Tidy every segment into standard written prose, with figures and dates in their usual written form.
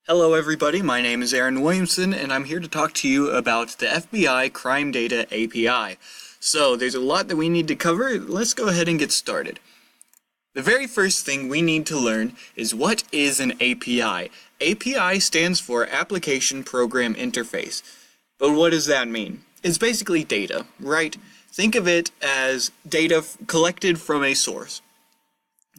Hello everybody, my name is Aaron Williamson and I'm here to talk to you about the FBI Crime Data API. So there's a lot that we need to cover. Let's go ahead and get started. The very first thing we need to learn is what is an API. API stands for Application Program Interface. But what does that mean? It's basically data, right? Think of it as data collected from a source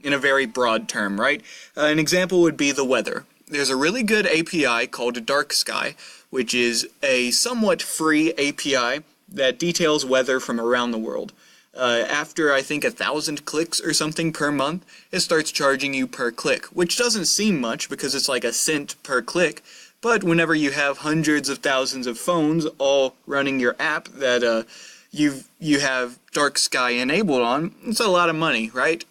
in a very broad term, right? An example would be the weather. There's a really good API called Dark Sky, which is a somewhat free API that details weather from around the world. After, I think, 1,000 clicks or something per month, it starts charging you per click, which doesn't seem much because it's like a cent per click, but whenever you have hundreds of thousands of phones all running your app that you have Dark Sky enabled on, it's a lot of money, right?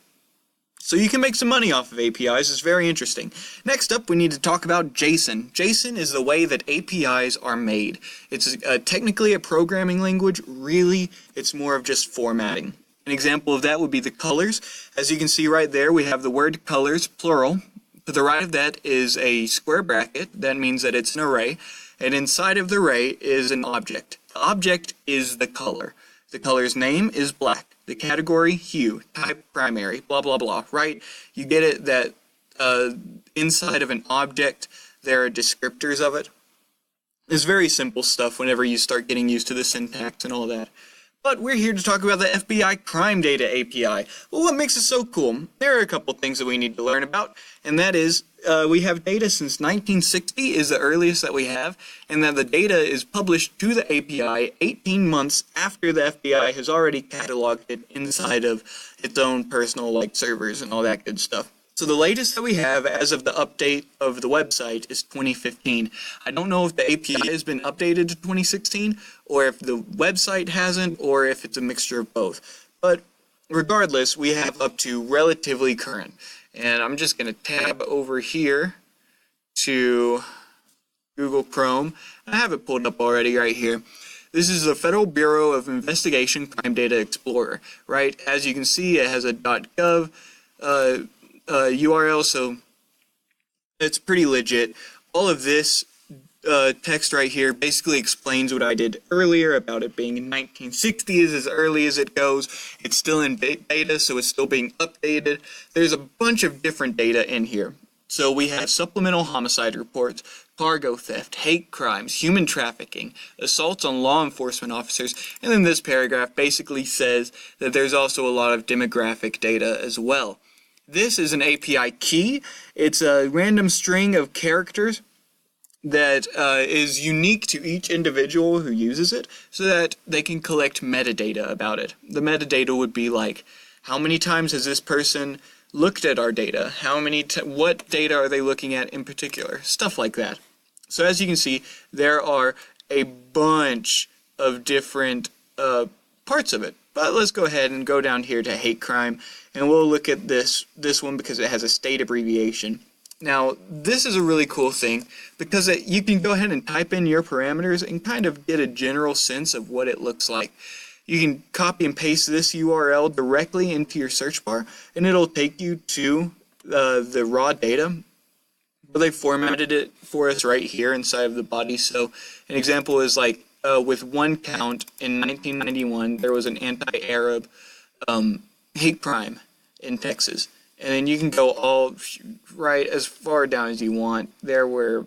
So you can make some money off of APIs. It's very interesting. Next up, we need to talk about JSON. JSON is the way that APIs are made. It's technically a programming language. Really, it's more of just formatting. An example of that would be the colors. As you can see right there, we have the word colors, plural. To the right of that is a square bracket. That means that it's an array. And inside of the array is an object. The object is the color. The color's name is black. The category, hue, type, primary, blah, blah, blah, right? You get it that inside of an object, there are descriptors of it. It's very simple stuff whenever you start getting used to the syntax and all that. But we're here to talk about the FBI Crime Data API. Well, what makes it so cool? There are a couple things that we need to learn about, and that is we have data since 1960 is the earliest that we have, and that the data is published to the API 18 months after the FBI has already cataloged it inside of its own personal servers and all that good stuff. So the latest that we have as of the update of the website is 2015. I don't know if the API has been updated to 2016, or if the website hasn't, or if it's a mixture of both. But regardless, we have up to relatively current. And I'm just going to tab over here to Google Chrome. I have it pulled up already right here. This is the Federal Bureau of Investigation Crime Data Explorer, right? As you can see, it has a .gov URL, so it's pretty legit. All of this text right here basically explains what I did earlier about it being in 1960s as early as it goes. It's still in beta, so it's still being updated. There's a bunch of different data in here. So we have supplemental homicide reports, cargo theft, hate crimes, human trafficking, assaults on law enforcement officers, and then this paragraph basically says that there's also a lot of demographic data as well. This is an API key. It's a random string of characters that is unique to each individual who uses it so that they can collect metadata about it. The metadata would be like, how many times has this person looked at our data? What data are they looking at in particular? Stuff like that. So as you can see, there are a bunch of different parts of it. But let's go ahead and go down here to hate crime, and we'll look at this one because it has a state abbreviation. Now, this is a really cool thing because you can go ahead and type in your parameters and kind of get a general sense of what it looks like. You can copy and paste this URL directly into your search bar, and it'll take you to the raw data. But they formatted it for us right here inside of the body. So an example is with one count in 1991, there was an anti-Arab hate crime in Texas. And then you can go all right as far down as you want. There were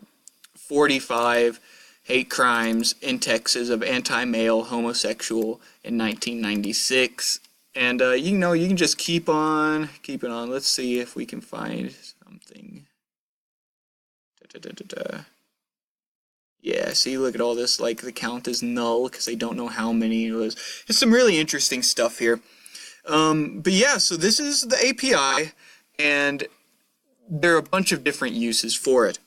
45 hate crimes in Texas of anti-male homosexual in 1996. And you can just keep on. Let's see if we can find something. Yeah, see, look at all this, the count is null because they don't know how many it was. It's some really interesting stuff here. But yeah, so this is the API, and there are a bunch of different uses for it.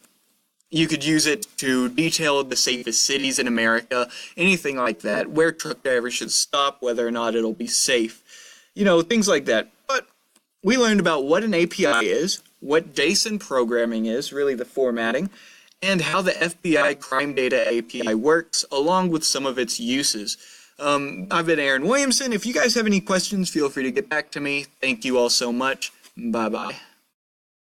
You could use it to detail the safest cities in America, anything like that, where truck drivers should stop, whether or not it'll be safe, things like that. But we learned about what an API is, what JSON programming is, really the formatting, and how the FBI Crime Data API works, along with some of its uses. I've been Aaron Williamson. If you guys have any questions, feel free to get back to me. Thank you all so much. Bye-bye.